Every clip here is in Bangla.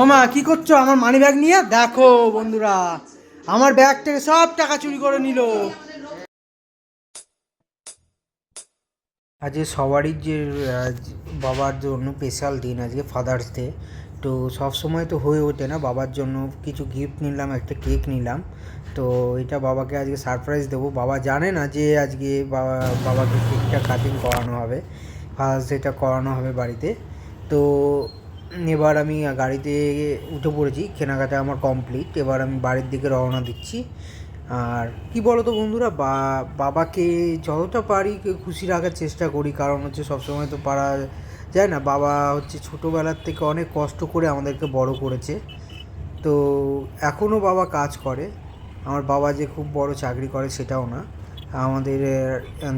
ও মা কি করছো? আমার মানি ব্যাগ নিয়ে দেখো বন্ধুরা, আমার ব্যাগ থেকে সব টাকা চুরি করে নিল। আজকে সবারই যে বাবার জন্য স্পেশাল দিন, আজকে ফাদার্স ডে। তো সব সময় তো হয়ে ওঠে না, বাবার জন্য কিছু গিফট নিলাম, একটা কেক নিলাম। তো এটা বাবাকে আজকে সারপ্রাইজ দেবো। বাবা জানে না যে আজকে বাবাকে কেকটা কাটিং করানো হবে, ফাদার্স ডেটা করানো হবে বাড়িতে। তো এবার আমি গাড়িতে উঠে পড়েছি, কেনাকাটা আমার কমপ্লিট। এবার আমি বাড়ির দিকে রওনা দিচ্ছি। আর কি বলো তো বন্ধুরা, বাবাকে যতটা পারি খুশি রাখার চেষ্টা করি, কারণ হচ্ছে সবসময় তো পারা যায় না। বাবা হচ্ছে ছোটোবেলার থেকে অনেক কষ্ট করে আমাদেরকে বড় করেছে। তো এখনও বাবা কাজ করে। আমার বাবা যে খুব বড় চাকরি করে সেটাও না, আমাদের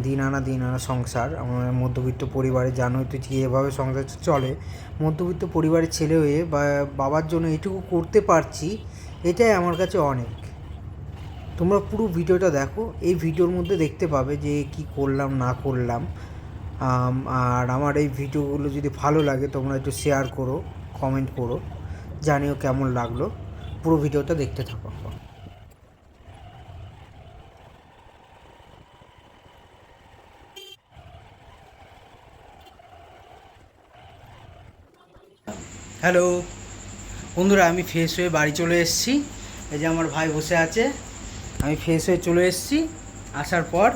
দিন আনা সংসার। আমার মধ্যবিত্ত পরিবারে, জানোই তো যেভাবে সংসার চলে, মধ্যবিত্ত পরিবারের ছেলে হয়ে বাবার জন্য এটুকু করতে পারছি, এটাই আমার কাছে অনেক। তোমরা পুরো ভিডিওটা দেখো, এই ভিডিওর মধ্যে দেখতে পাবে যে কি করলাম না করলাম। আর আমার এই ভিডিওগুলো যদি ভালো লাগে তোমরা একটু শেয়ার করো, কমেন্ট করো, জানিও কেমন লাগলো। পুরো ভিডিওটা দেখতে থাকো। হ্যালো বন্ধুরা, আমি ফ্রেশ হয়ে বাড়ি চলে এসেছি। এই যে আমার ভাই বসে আছে, আমি ফ্রেশ হয়ে চলে এসেছি। আসার পর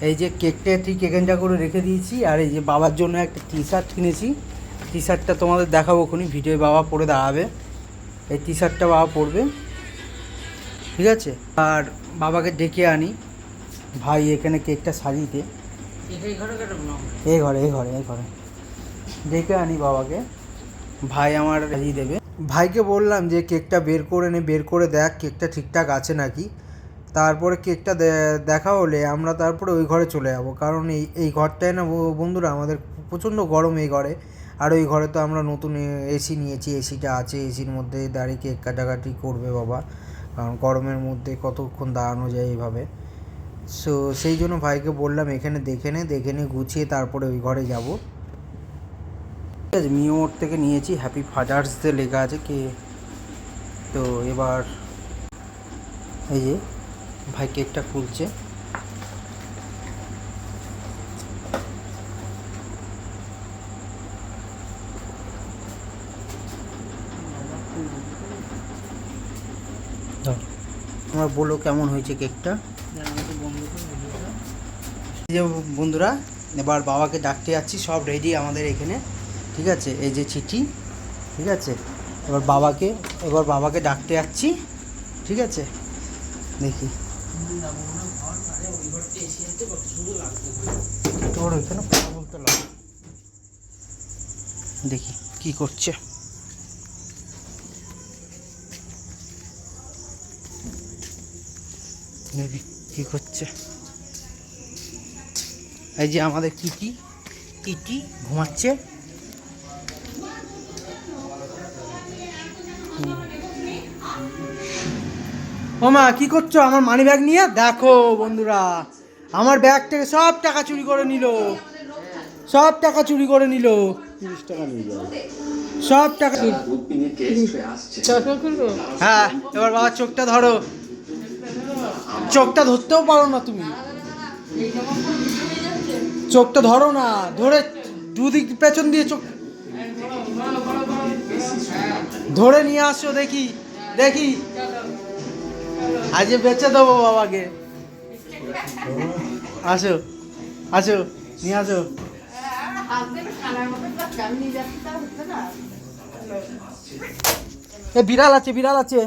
এই যে কেকটা ঠিক এখানটা করে রেখে দিয়েছি। আর এই যে বাবার জন্য একটা টি শার্ট কিনেছি, টি শার্টটা তোমাদের দেখাবো ওখানে ভিডিও, বাবা পরে দাঁড়াবে। এই টি শার্টটা বাবা পরবে, ঠিক আছে। আর বাবাকে ডেকে আনি, ভাই এখানে কেকটা সাজিতে, এই ঘরে ডেকে আনি বাবাকে, ভাই আমার সাজিয়ে দেবে। ভাইকে বললাম যে কেকটা বের করে নে, বের করে দেখ কেকটা ঠিকঠাক আছে নাকি। তারপরে কেকটা দেখা হলে আমরা তারপরে ওই ঘরে চলে যাব, কারণ এই ঘরটায় না বন্ধুরা আমাদের প্রচণ্ড গরম এই ঘরে। আর ওই ঘরে তো আমরা নতুন এসি নিয়েছি, এসিটা আছে, এসির মধ্যে দাঁড়িয়ে কেক কাটাকাটি করবে বাবা, কারণ গরমের মধ্যে কতক্ষণ দাঁড়ানো যায় এইভাবে। সো সেই জন্য ভাইকে বললাম এখানে দেখে নে গুছিয়ে তারপরে ওই ঘরে যাব। ঠিক আছে, মিও মোড় থেকে নিয়েছি, হ্যাপি ফাদার্স ডে লেখা আছে কে। তো এবার এই যে ভাই কেকটা খুলছে। আমার বলো কেমন হয়েছে কেকটা। এই যে বন্ধুরা, এবার বাবাকে ডাকতে যাচ্ছি, সব রেডি আমাদের এখানে, ঠিক আছে। এই যে চিঠি, ঠিক আছে। এবার বাবাকে ডাকতে যাচ্ছি, ঠিক আছে। দেখি তোর ওইখানে কথা বলতে লাগে, দেখি কি করছে। দেখি কি করছে। এই যে আমাদের কিটি ঘুমাচ্ছে। ও মা কি করছো? আমার মানি ব্যাগ নিয়ে দেখো বন্ধুরা, আমার ব্যাগ থেকে সব টাকা চুরি করে নিল, সব টাকা চুরি করে নিল। 30 টাকা নিয়ে যাবে। সব টাকা। হ্যাঁ, এবার বাবা চোখটা ধরো, চোখটা ধরতেও পারো না তুমি, চোখটা ধরো না, ধরে দুদিক পেছন দিয়ে চোখ ধরে নিয়ে আসো, দেখি দেখি আজ বেঁচে দেবো বাবাকে। আসো আসো, নিয়ে আসো। এ বিড়াল আছে, বিড়াল আছে।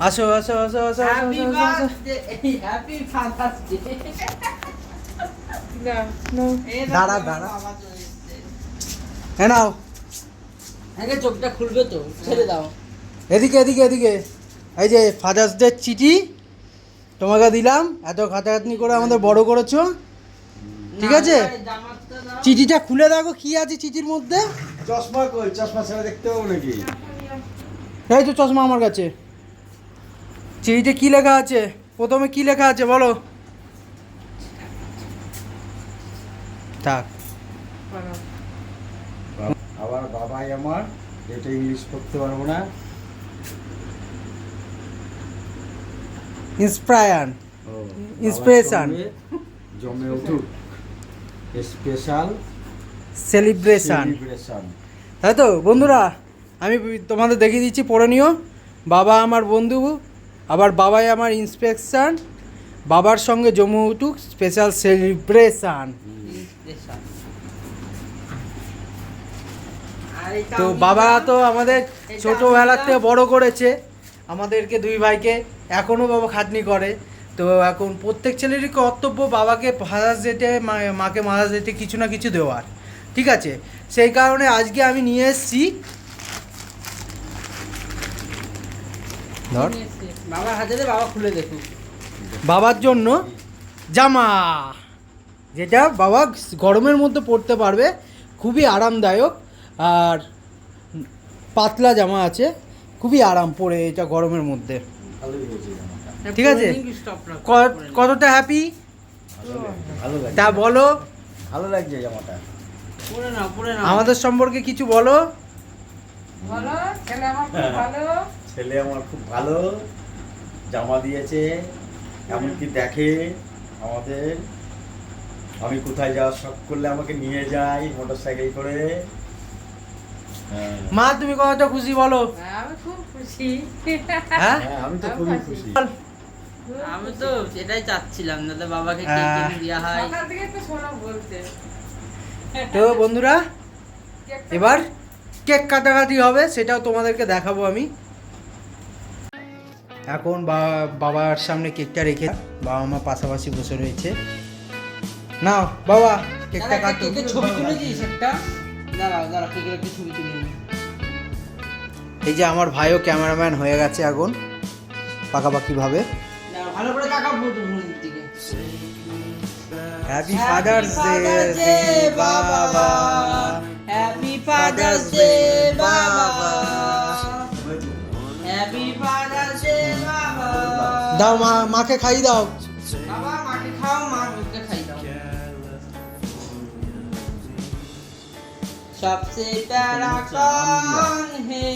আসো আসো আসো আসো দাঁড়া দাঁড়া, হ্যাঁ নাও, চোখটা খুলবে তো, ছেড়ে দাও। এদিকে এদিকে এদিকে। এই যে ফাদার্স ডে চিঠি তোমাকে দিলাম, এত খাটাখাটনি করে আমাদের বড় করেছো, ঠিক আছে। চিঠিটা খুলে দেখো কি আছে চিঠির মধ্যে। চশমা কই? চশমা ছাড়া দেখতে পাবো নাকি? এই তো চশমা আমার কাছে। চিঠিতে কি লেখা আছে? প্রথমে কি লেখা আছে বলো। থাক। আবার বাবাই আমার এটা ইংলিশ পড়তে পারবো না। ইন্সপায়ার ও, Inspiration. বাবার সঙ্গে জমে উঠুক স্পেশাল সেলিব্রেশন, সেলিব্রেশন। তাই তো বন্ধুরা। আমি তোমাদের দেখিয়ে দিচ্ছি, পড়ে নিও। বাবা আমার বন্ধু, আবার বাবাই আমার ইন্সপেকশন, বাবার সঙ্গে জমে উঠুক স্পেশাল সেলিব্রেশন। Inspiration। আর এটা তো আমি বাবা দিলাম। তো আমাদের এটা ছোটোবেলার আমি থেকে বড় করেছে আমাদেরকে দুই ভাইকে, এখনও বাবা খাটনি করে। তো এখন প্রত্যেক ছেলেরই কর্তব্য বাবাকে ফাদার্স ডেতে মাকে মাদার্স ডেতে কিছু না কিছু দেওয়ার, ঠিক আছে? সেই কারণে আজকে আমি নিয়ে এসেছি, ধর, বাবার হাতে দে, বাবা খুলে দেখুক। বাবার জন্য জামা, যেটা বাবা গরমের মধ্যে পরতে পারবে, খুবই আরামদায়ক। আর পাতলা জামা আছে, খুবই আরাম পরে এটা গরমের মধ্যে, ভালো লেগেছে জামাটা। ঠিক আছে? স্টপ রাখ। কতটা হ্যাপি ভালো লাগছে। তা বলো, ভালো লাগছে জামাটা। পরে নাও, পরে নাও। আমাদের সম্পর্কে কিছু বলো। বলো, ছেলে আমার খুব ভালো। ছেলে আমার খুব ভালো, জামা দিয়েছে, এমনকি দেখে আমাদের, আমি কোথায় যাওয়ার শখ করলে আমাকে নিয়ে যায় মোটর সাইকেল করে। হ্যাঁ, মা তুমি কতটা খুশি বলো? হ্যাঁ, আমি খুব খুশি। হ্যাঁ, হ্যাঁ, আমি তো আমি খুবই খুশি। খুশি। আমি তো সেটাই চাচ্ছিলাম, যাতে বাবাকে কেক হ্যাঁ। কিনে দেওয়া হয়। সকাল থেকে তো শোনো বলতে। তো বন্ধুরা কেকটা এবার কেক কাটাকাটি হবে, সেটাও তোমাদেরকে দেখাবো আমি। এখন বাবার সামনে কেকটা রেখে, বাবা মা পাশাপাশি বসে রয়েছে। নাও বাবা কেকটা দাঁড়া, একটা কাটো। কেকের ছবি তুলেছিস একটা? দাঁড়াও, দাঁড়াও, কেকের একটা ছবি তুলে নিই। এই যে আমার ভাইও ক্যামেরাম্যান হয়ে গেছে এখন পাকাপাকিভাবে। দাঁড়াও, ভালো করে তাকাও ফটোর দিকে। হ্যাপি ফাদার্স ডে বাবা, হ্যাপি ফাদার্স ডে বাবা, হ্যাপি ফাদার্স ডে বাবা। দাও মাকে খাই দাও। বাবা মাকে খাও, মা ওকে খাই দাও। सबसे प्यारा कौन है?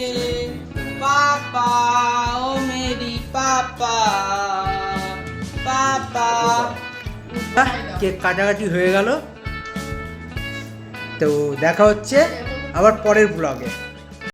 पापा, ओ मेरी पापा, पापा। কেক কাটাকাটি হয়ে গেল, তো দেখা হচ্ছে আবার পরের ব্লগে।